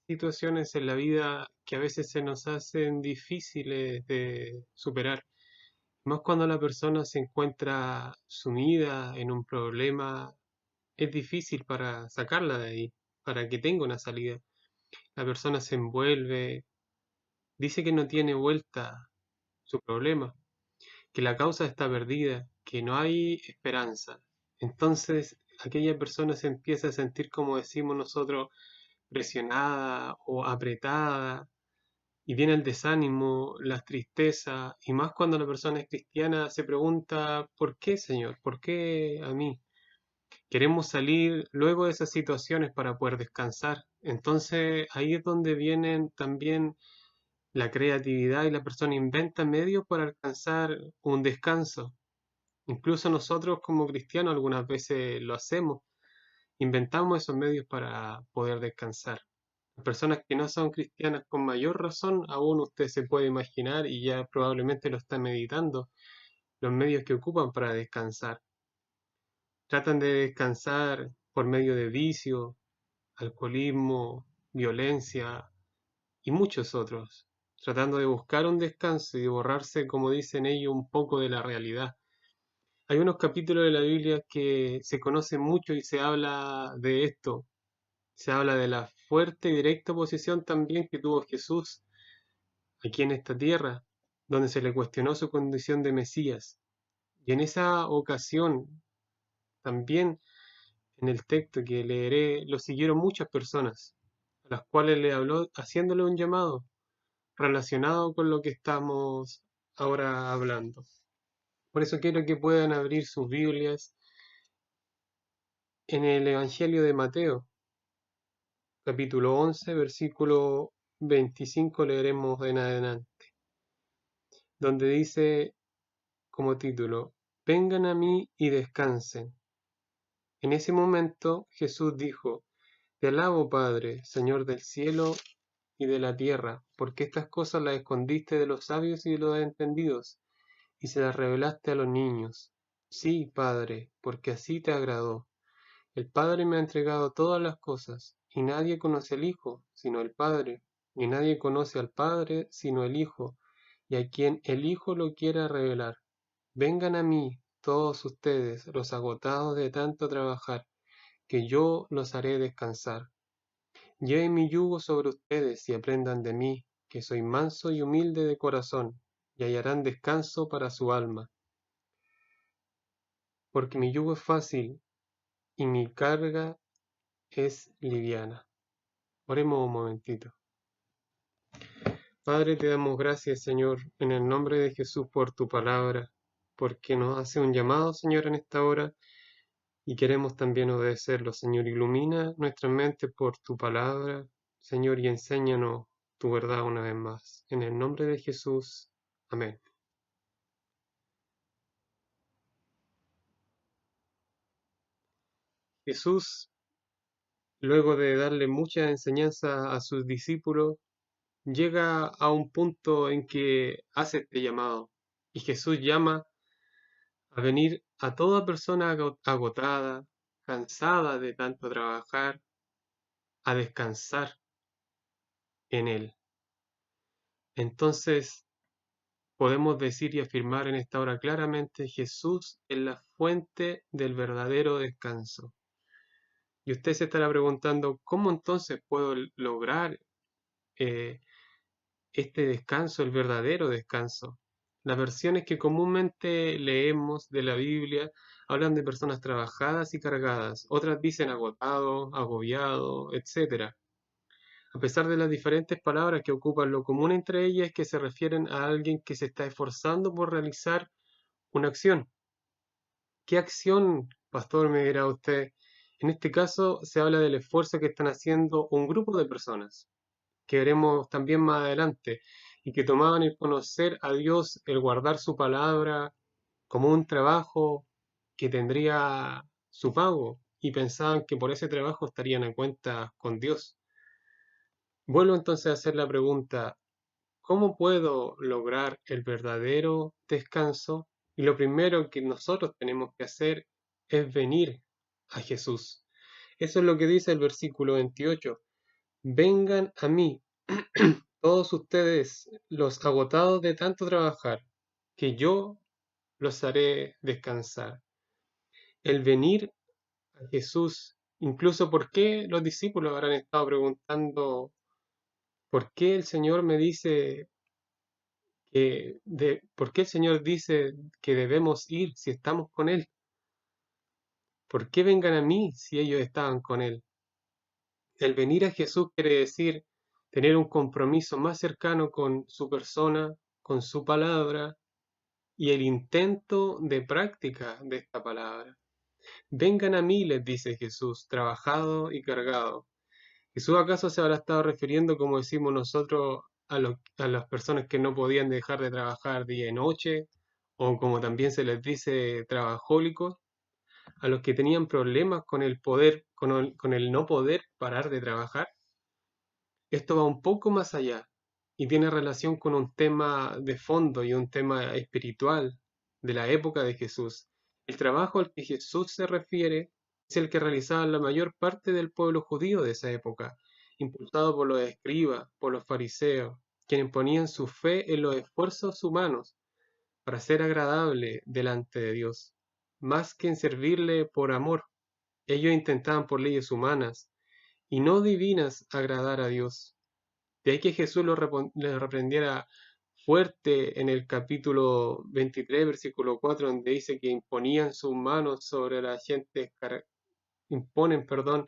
situaciones en la vida que a veces se nos hacen difíciles de superar, más cuando la persona se encuentra sumida en un problema, es difícil para sacarla de ahí, para que tenga una salida. La persona se envuelve, dice que no tiene vuelta su problema, que la causa está perdida, que no hay esperanza. Entonces, aquella persona se empieza a sentir, como decimos nosotros, presionada o apretada, y viene el desánimo, la tristeza, y más cuando la persona es cristiana se pregunta, ¿por qué, Señor? ¿Por qué a mí? Queremos salir luego de esas situaciones para poder descansar. Entonces ahí es donde vienen también la creatividad y la persona inventa medios para alcanzar un descanso. Incluso nosotros como cristianos algunas veces lo hacemos, inventamos esos medios para poder descansar. Las personas que no son cristianas con mayor razón, aún usted se puede imaginar y ya probablemente lo está meditando, los medios que ocupan para descansar. Tratan de descansar por medio de vicio, alcoholismo, violencia y muchos otros, tratando de buscar un descanso y de borrarse, como dicen ellos, un poco de la realidad. Hay unos capítulos de la Biblia que se conocen mucho y se habla de esto. Se habla de la fuerte y directa oposición también que tuvo Jesús aquí en esta tierra, donde se le cuestionó su condición de Mesías. Y en esa ocasión, también en el texto que leeré, lo siguieron muchas personas, a las cuales le habló haciéndole un llamado relacionado con lo que estamos ahora hablando. Por eso quiero que puedan abrir sus Biblias en el Evangelio de Mateo, capítulo 11, versículo 25, leeremos en adelante, donde dice como título, vengan a mí y descansen. En ese momento Jesús dijo, te alabo, Padre, Señor del cielo y de la tierra, porque estas cosas las escondiste de los sabios y de los entendidos, y se las revelaste a los niños. Sí, Padre, porque así te agradó. El Padre me ha entregado todas las cosas, y nadie conoce al Hijo sino el Padre, y nadie conoce al Padre sino el Hijo, y a quien el Hijo lo quiera revelar. Vengan a mí, todos ustedes, los agotados de tanto trabajar, que yo los haré descansar. Lleven mi yugo sobre ustedes y aprendan de mí, que soy manso y humilde de corazón, y hallarán descanso para su alma, porque mi yugo es fácil y mi carga es liviana. Oremos un momentito. Padre, te damos gracias, Señor, en el nombre de Jesús por tu palabra, porque nos hace un llamado, Señor, en esta hora, y queremos también obedecerlo, Señor. Ilumina nuestra mente por tu palabra, Señor, y enséñanos tu verdad una vez más. En el nombre de Jesús. Amén. Jesús, luego de darle mucha enseñanza a sus discípulos, llega a un punto en que hace este llamado. Y Jesús llama a venir a toda persona agotada, cansada de tanto trabajar, a descansar en Él. Entonces, podemos decir y afirmar en esta hora claramente, Jesús es la fuente del verdadero descanso. Y usted se estará preguntando, ¿cómo entonces puedo lograr eh, este descanso, el verdadero descanso? Las versiones que comúnmente leemos de la Biblia hablan de personas trabajadas y cargadas, otras dicen agotado, agobiado, etcétera. A pesar de las diferentes palabras que ocupan, lo común entre ellas es que se refieren a alguien que se está esforzando por realizar una acción. ¿Qué acción, pastor, me dirá usted? En este caso se habla del esfuerzo que están haciendo un grupo de personas, que veremos también más adelante, y que tomaban el conocer a Dios, el guardar su palabra, como un trabajo que tendría su pago, y pensaban que por ese trabajo estarían a cuenta con Dios. Vuelvo entonces a hacer la pregunta, ¿cómo puedo lograr el verdadero descanso? Y lo primero que nosotros tenemos que hacer es venir a Jesús. Eso es lo que dice el versículo 28. Vengan a mí, todos ustedes, los agotados de tanto trabajar, que yo los haré descansar. El venir a Jesús, incluso por qué los discípulos habrán estado preguntando, ¿por qué el Señor me dice por qué el Señor dice que debemos ir si estamos con Él? ¿Por qué vengan a mí si ellos estaban con Él? El venir a Jesús quiere decir tener un compromiso más cercano con su persona, con su palabra y el intento de práctica de esta palabra. Vengan a mí, les dice Jesús, trabajado y cargado. ¿Jesús acaso se habrá estado refiriendo, como decimos nosotros, a las personas que no podían dejar de trabajar día y noche? O como también se les dice, trabajólicos, a los que tenían problemas con el poder, con el no poder parar de trabajar. Esto va un poco más allá y tiene relación con un tema de fondo y un tema espiritual de la época de Jesús. El trabajo al que Jesús se refiere es el que realizaba la mayor parte del pueblo judío de esa época, impulsado por los escribas, por los fariseos, quienes ponían su fe en los esfuerzos humanos para ser agradable delante de Dios, más que en servirle por amor. Ellos intentaban por leyes humanas y no divinas agradar a Dios. De ahí que Jesús le reprendiera fuerte en el capítulo 23, versículo 4, donde dice que imponían sus manos sobre la gente, imponen, perdón,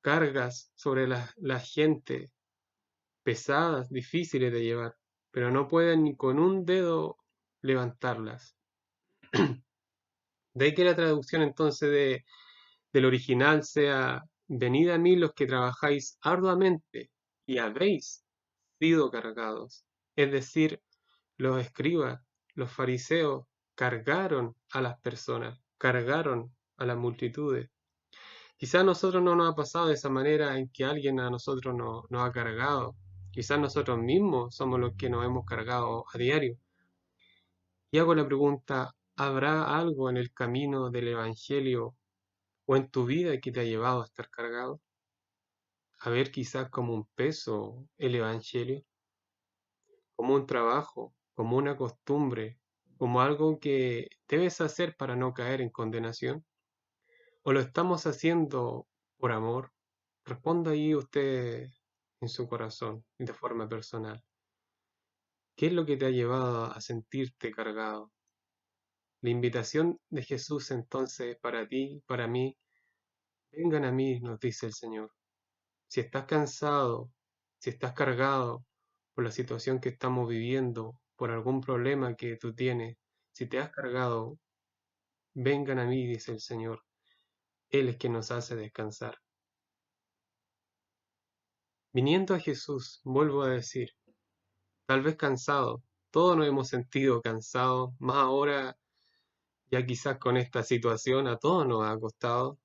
cargas sobre la gente pesadas, difíciles de llevar, pero no pueden ni con un dedo levantarlas. De ahí que la traducción entonces del original sea, venid a mí los que trabajáis arduamente y habéis sido cargados. Es decir, los escribas, los fariseos, cargaron a las personas, cargaron a las multitudes. Quizás a nosotros no nos ha pasado de esa manera en que alguien a nosotros nos ha cargado. Quizás nosotros mismos somos los que nos hemos cargado a diario. Y hago la pregunta, ¿habrá algo en el camino del Evangelio o en tu vida que te ha llevado a estar cargado? A ver quizás como un peso el Evangelio, como un trabajo, como una costumbre, como algo que debes hacer para no caer en condenación. ¿O lo estamos haciendo por amor? Responda ahí usted en su corazón, de forma personal. ¿Qué es lo que te ha llevado a sentirte cargado? La invitación de Jesús entonces para ti, para mí, vengan a mí, nos dice el Señor. Si estás cansado, si estás cargado por la situación que estamos viviendo, por algún problema que tú tienes, si te has cargado, vengan a mí, dice el Señor. Él es quien nos hace descansar. Viniendo a Jesús, vuelvo a decir, tal vez cansado, todos nos hemos sentido cansados, más ahora ya quizás con esta situación a todos nos ha costado.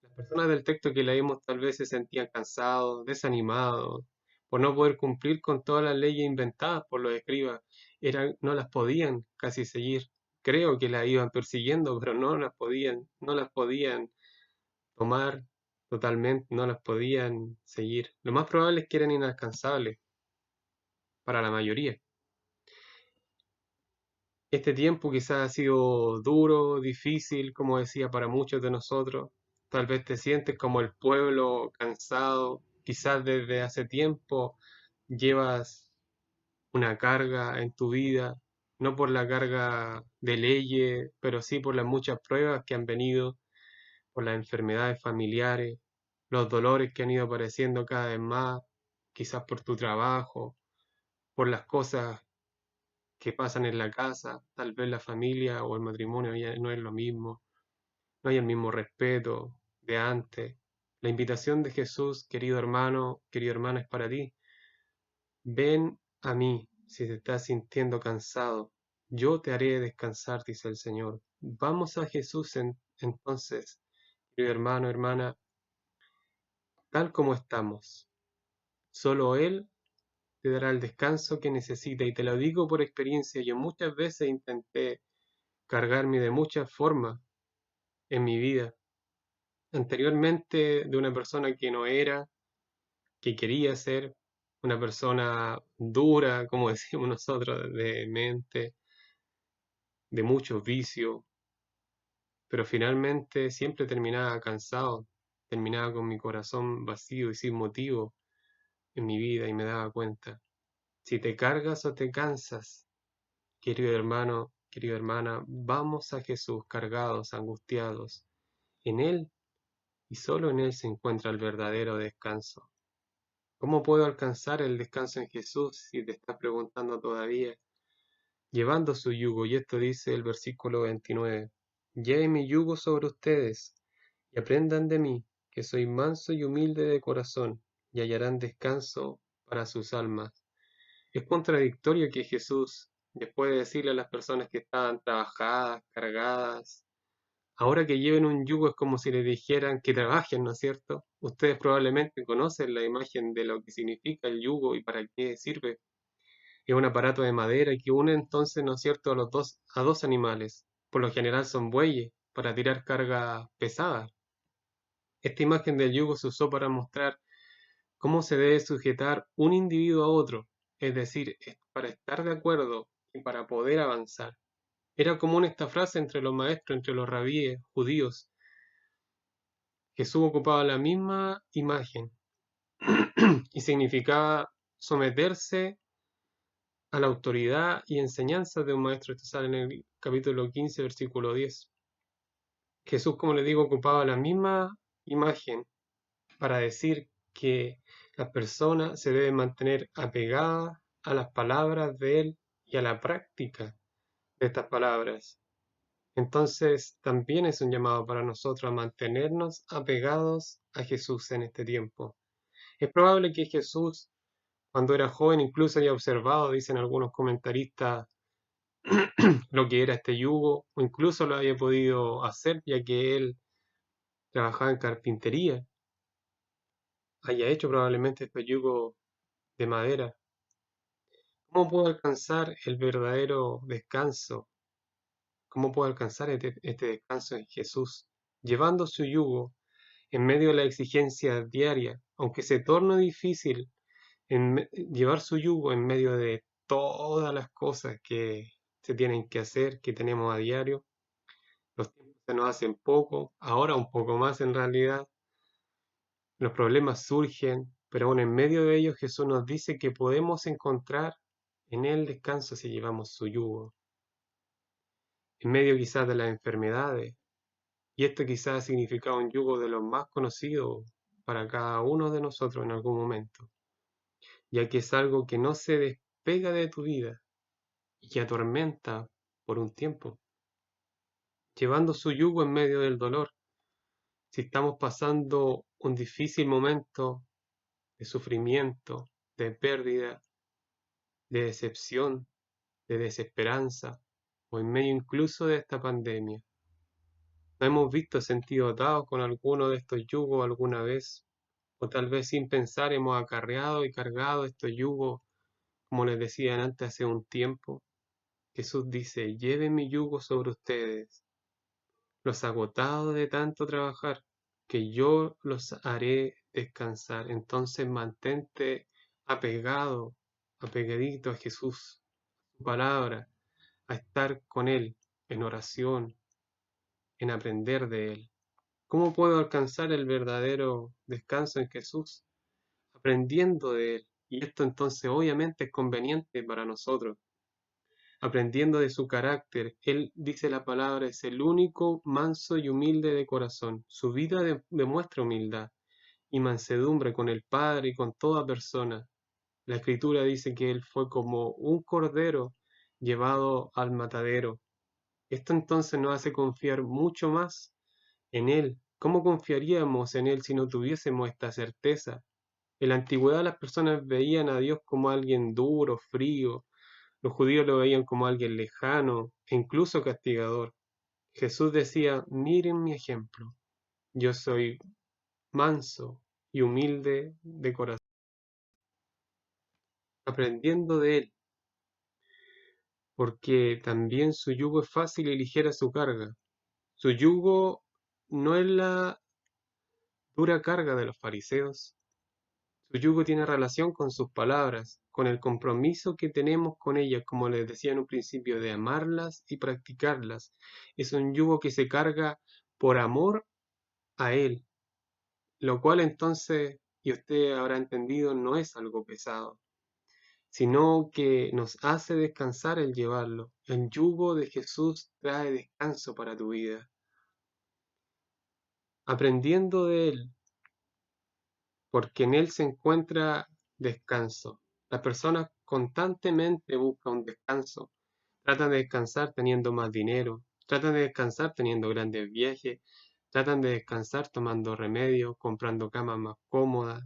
Las personas del texto que leímos tal vez se sentían cansados, desanimados, por no poder cumplir con todas las leyes inventadas por los escribas. No las podían casi seguir. Creo que las iban persiguiendo, pero no las podían tomar totalmente, no las podían seguir. Lo más probable es que eran inalcanzables para la mayoría. Este tiempo quizás ha sido duro, difícil, como decía, para muchos de nosotros. Tal vez te sientes como el pueblo cansado. Quizás desde hace tiempo llevas una carga en tu vida, no por la carga de leyes, pero sí por las muchas pruebas que han venido, por las enfermedades familiares, los dolores que han ido apareciendo cada vez más, quizás por tu trabajo, por las cosas que pasan en la casa, tal vez la familia o el matrimonio ya no es lo mismo, no hay el mismo respeto de antes. La invitación de Jesús, querido hermano, querido hermano, es para ti. Ven a mí si te estás sintiendo cansado. Yo te haré descansar, dice el Señor. Vamos a Jesús entonces, querido hermano, hermana, tal como estamos. Solo Él te dará el descanso que necesita y te lo digo por experiencia. Yo muchas veces intenté cargarme de muchas formas en mi vida. Anteriormente de una persona que no era, que quería ser una persona dura, como decimos nosotros, de mente, de muchos vicios, pero finalmente siempre terminaba cansado, terminaba con mi corazón vacío y sin motivo en mi vida y me daba cuenta. Si te cargas o te cansas, querido hermano, querida hermana, vamos a Jesús cargados, angustiados. En Él y solo en Él se encuentra el verdadero descanso. ¿Cómo puedo alcanzar el descanso en Jesús si te estás preguntando todavía? Llevando su yugo, y esto dice el versículo 29. Lleve mi yugo sobre ustedes y aprendan de mí, que soy manso y humilde de corazón, y hallarán descanso para sus almas. Es contradictorio que Jesús, después de decirle a las personas que estaban trabajadas, cargadas, ahora que lleven un yugo es como si les dijeran que trabajen, ¿no es cierto? Ustedes probablemente conocen la imagen de lo que significa el yugo y para qué sirve. Es un aparato de madera que une entonces, ¿no es cierto?, a dos animales. Por lo general son bueyes, para tirar carga pesada. Esta imagen del yugo se usó para mostrar cómo se debe sujetar un individuo a otro, es decir, para estar de acuerdo y para poder avanzar. Era común esta frase entre los maestros, entre los rabíes judíos. Jesús ocupaba la misma imagen y significaba someterse a la autoridad y enseñanza de un maestro. Esto sale en el capítulo 15, versículo 10. Jesús, como le digo, ocupaba la misma imagen para decir que la persona se debe mantener apegada a las palabras de Él y a la práctica de estas palabras. Entonces, también es un llamado para nosotros a mantenernos apegados a Jesús en este tiempo. Es probable que Jesús, cuando era joven, incluso haya observado, dicen algunos comentaristas, lo que era este yugo, o incluso lo haya podido hacer, ya que él trabajaba en carpintería, haya hecho probablemente este yugo de madera. ¿Cómo puedo alcanzar el verdadero descanso? ¿Cómo puedo alcanzar este descanso en Jesús? Llevando su yugo en medio de la exigencia diaria, aunque se torne difícil llevar su yugo en medio de todas las cosas que se tienen que hacer, que tenemos a diario. Los tiempos se nos hacen poco, ahora un poco más en realidad. Los problemas surgen, pero aún en medio de ellos Jesús nos dice que podemos encontrar en Él descanso si llevamos su yugo. En medio quizás de las enfermedades, y esto quizás ha significado un yugo de los más conocidos para cada uno de nosotros en algún momento, ya que es algo que no se despega de tu vida y que atormenta por un tiempo, llevando su yugo en medio del dolor. Si estamos pasando un difícil momento de sufrimiento, de pérdida, de decepción, de desesperanza, o en medio incluso de esta pandemia, ¿no hemos visto sentido atados con alguno de estos yugos alguna vez? O tal vez sin pensar hemos acarreado y cargado estos yugos, como les decía antes hace un tiempo. Jesús dice, lleven mi yugo sobre ustedes, los agotados de tanto trabajar, que yo los haré descansar. Entonces mantente apegado, apegadito a Jesús, su palabra, a estar con Él en oración, en aprender de Él. ¿Cómo puedo alcanzar el verdadero descanso en Jesús? Aprendiendo de Él. Y esto entonces obviamente es conveniente para nosotros. Aprendiendo de su carácter. Él, dice la palabra, es el único manso y humilde de corazón. Su vida demuestra humildad y mansedumbre con el Padre y con toda persona. La Escritura dice que Él fue como un cordero llevado al matadero. Esto entonces nos hace confiar mucho más en Él. ¿Cómo confiaríamos en Él si no tuviésemos esta certeza? En la antigüedad las personas veían a Dios como alguien duro, frío. Los judíos lo veían como alguien lejano e incluso castigador. Jesús decía, miren mi ejemplo. Yo soy manso y humilde de corazón, aprendiendo de Él, porque también su yugo es fácil y ligera su carga. Su yugo no es la dura carga de los fariseos. Su yugo tiene relación con sus palabras, con el compromiso que tenemos con ellas, como les decía en un principio, de amarlas y practicarlas. Es un yugo que se carga por amor a Él, lo cual entonces, y usted habrá entendido, no es algo pesado, sino que nos hace descansar el llevarlo. El yugo de Jesús trae descanso para tu vida. Aprendiendo de Él, porque en Él se encuentra descanso. Las personas constantemente buscan un descanso, tratan de descansar teniendo más dinero, tratan de descansar teniendo grandes viajes, tratan de descansar tomando remedios, comprando camas más cómodas,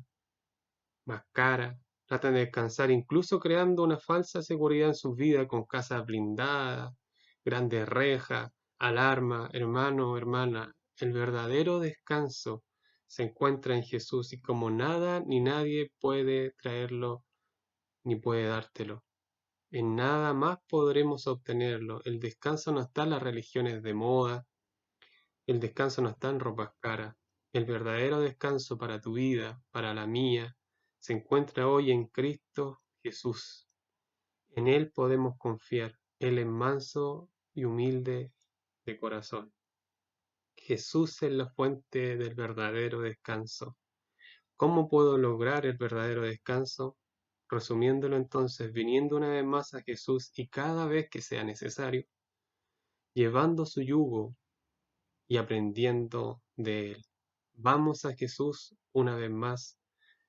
más caras, tratan de descansar incluso creando una falsa seguridad en sus vidas con casas blindadas, grandes rejas, alarma, hermano, hermana. El verdadero descanso se encuentra en Jesús y como nada ni nadie puede traerlo ni puede dártelo. En nada más podremos obtenerlo. El descanso no está en las religiones de moda, el descanso no está en ropas caras. El verdadero descanso para tu vida, para la mía, se encuentra hoy en Cristo Jesús. En Él podemos confiar. Él es manso y humilde de corazón. Jesús es la fuente del verdadero descanso. ¿Cómo puedo lograr el verdadero descanso? Resumiéndolo entonces, viniendo una vez más a Jesús y cada vez que sea necesario, llevando su yugo y aprendiendo de Él. Vamos a Jesús una vez más.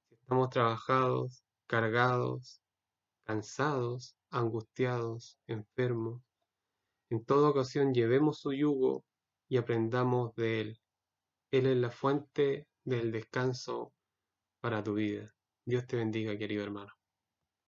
Si estamos trabajados, cargados, cansados, angustiados, enfermos, en toda ocasión llevemos su yugo y aprendamos de Él. Él es la fuente del descanso para tu vida. Dios te bendiga, querido hermano.